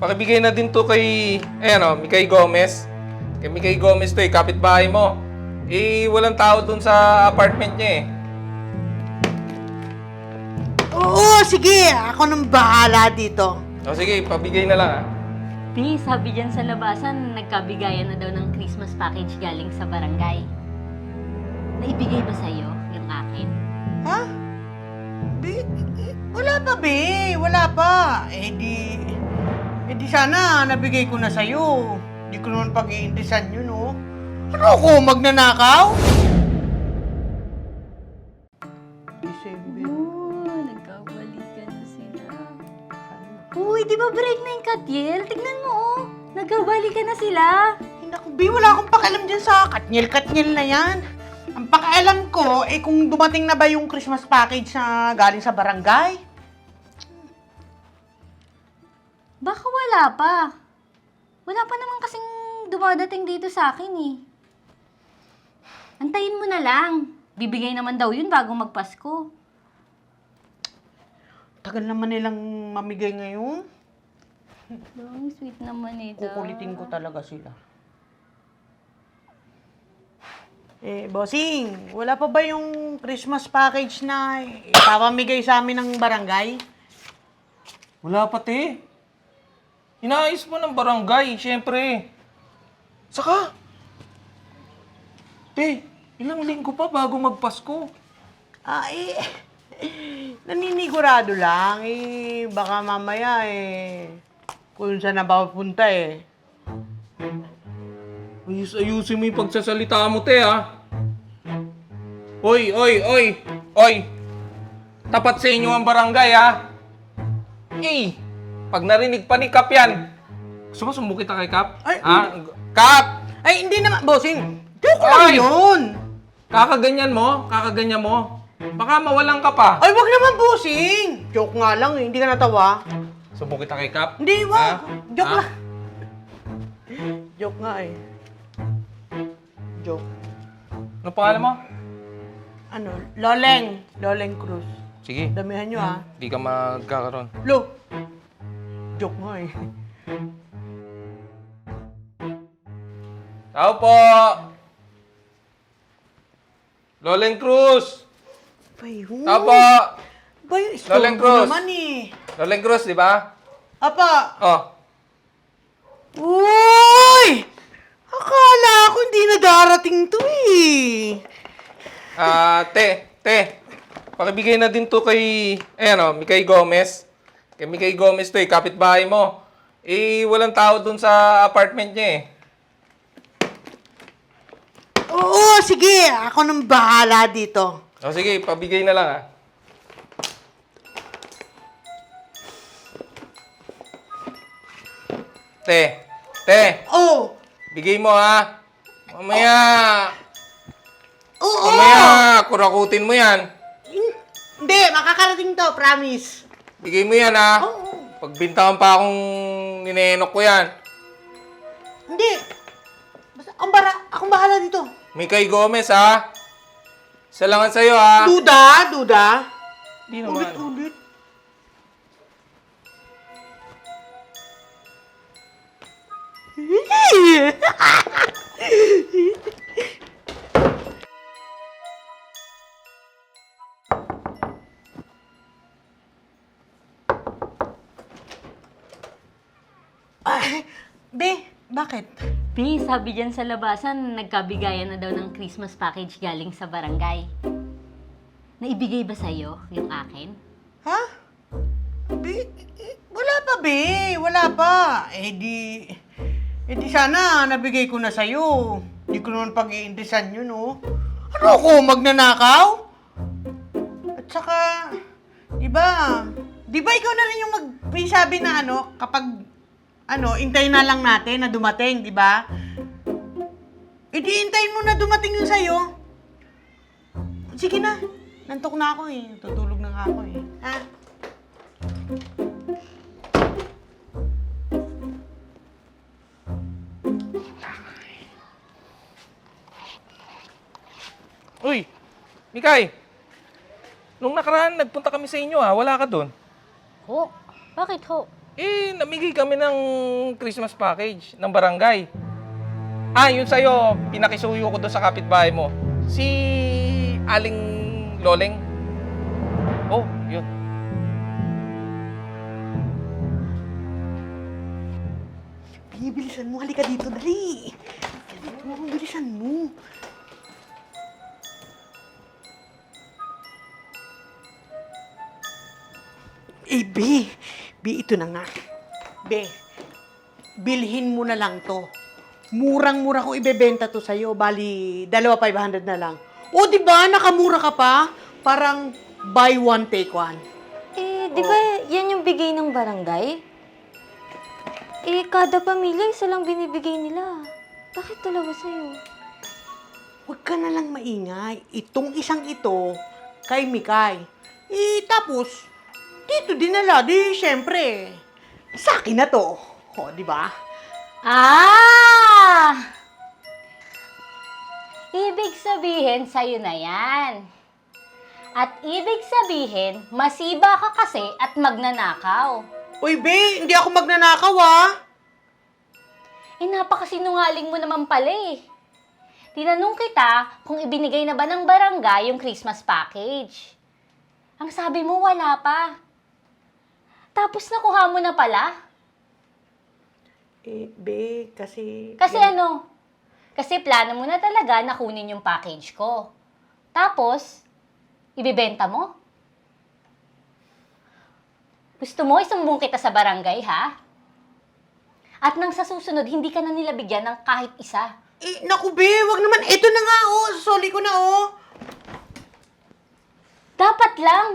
Pakibigay na din to kay, Mikay Gomez. Kay Mikay Gomez to kapitbahay mo. Walang tao dun sa apartment niya eh. Oo, sige. Ako nang bahala dito. O sige, pabigay na lang Di, sabi dyan sa labasan, nagkabigayan na daw ng Christmas package galing sa barangay. Naibigay ba sa'yo yung akin? Ha? Be, wala pa, Be. Wala pa. di sana nabigay ko na sa'yo. Di ko naman pag-iindisan yun, oh. Ano ako, magnanakaw? December. Nagkabalikan na sila. Uy, di ba break na yung Katiel? Tignan mo, oh. Nagkabalikan na sila. Naku, Be, wala akong pakialam dyan sa katnyel-katnyel na yan. Ang pakialam ko, kung dumating na ba yung Christmas package na galing sa barangay? Baka wala pa. Wala pa naman kasing dumadating dito sa akin eh. Antayin mo na lang. Bibigay naman daw yun bago magpasko. Tagal naman nilang mamigay ngayon. Ang sweet naman ito. Kukulitin ko talaga sila. Bossing, wala pa ba yung Christmas package na ipapamigay sa amin ng barangay? Wala pa, te. Inaayos mo ng barangay, syempre. Saka, te, ilang linggo pa bago magpasko. Naninigurado lang. Baka mamaya kung saan na ba punta Ayusin mo yung pagsasalita mo, te, ha? Oy! Tapat sa inyo ang barangay, ha? Pag narinig pa ni Kap yan, gusto mo sumukit na kay Kap? Ay, Ha? Kap! Ay, hindi naman, bossing. Joke lang Ay! yun. Kakaganyan mo? Baka mawalan ka pa. Ay, wag naman, bossing. Joke nga lang Hindi ka natawa. Sumukit na kay Kap? Hindi, wag. Ha? Joke Ha? lang. Joke nga Joke. Ano pangalan mo? Loleng. Loleng Cruz. Sige, Damihan nyo, ha? di ka magkakaroon. Lo. Joke nga Tao po! Loleng Cruz! Bayo. Tao po! Bayo, Loleng istorbo Cruz. naman Loleng Cruz, di ba? Apa. Oh, Uy! Akala ko hindi na darating to te. Pakibigay na din to kay, Mikay Gomez. Kay Mikay Gomez to kapitbahay mo. Walang tao dun sa apartment niya eh. Oo, sige. Ako nang bahala dito. O sige, pabigay na lang Te, Oh! bigay mo ha. Mamaya, Oo! kurakutin mo yan. Hindi, makakarating to, promise. Bigay mo yan ha. Oo. Pagbintangan pa akong ninenok ko yan. Hindi. Basta, akong bahala dito. Mikay Gomez ha. Salangan sa'yo ha. Duda. Di naman. Ulit. Be, bakit? Di, sabi dyan sa labasan, nagkabigayan na daw ng Christmas package galing sa barangay. Naibigay ba sa'yo yung akin? Ha? Be, wala pa, Be. Wala pa. Di sana nabigay ko na sa'yo. Di ko naman pag-iindisan yun, oh. Ano ako, magnanakaw? At saka, di ba ikaw na rin yung magsabi na kapag, intayin na lang natin na dumating, di ba? Di intayin mo na dumating yun sa'yo. Sige na. Nantok na ako Tutulog na nga ako Ha? Uy, Mikay. Nung nakaraan, nagpunta kami sa inyo ha. Wala ka doon. Ho? Bakit ho? namigay kami ng Christmas package ng barangay. Yun sa'yo, pinakisuyo ko doon sa kapitbahay mo. Si Aling Loleng. Oh, yun. Bilisan mo, halika dito, dali. Halika mo, bilisan mo. Be, ito na nga. Be, bilhin mo na lang to. Murang-mura ko ibebenta to sa'yo. Bali, 2,500 na lang. O, di ba? Nakamura ka pa. Parang buy one, take one. Di ba yan yung bigay ng barangay? Kada pamilya, isa lang binibigay nila. Bakit dalawa sa'yo? Huwag ka na lang maingay. Itong isang ito, kay Mikay. Tapos, dito dinala. Di, syempre, sa akin na to. O, di ba? Ibig sabihin, sa'yo na yan. At ibig sabihin, masiba ka kasi at magnanakaw. Uy, Be, hindi ako magnanakaw, ah. Napakasinungaling mo naman pala eh. Tinanong kita kung ibinigay na ba ng barangay yung Christmas package. Ang sabi mo, wala pa. Tapos nakuha mo na pala? Be, kasi... Kasi ano? Kasi plano mo na talaga na kunin yung package ko. Tapos, ibibenta mo? Gusto mo isumbong kita sa barangay, ha? At nang sa susunod, hindi ka na nila bigyan ng kahit isa. Naku, Be, wag naman. Ito na nga, oh. Soli ko na, oh. Dapat lang.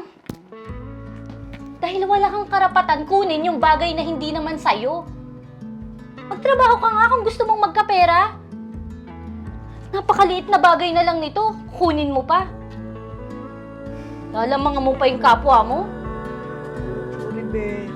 Dahil wala kang karapatan kunin yung bagay na hindi naman sa'yo. Magtrabaho ka nga kung gusto mong magkapera. Napakaliit na bagay na lang nito. Kunin mo pa. Lalamang mo pa yung kapwa mo. Sorry, Be.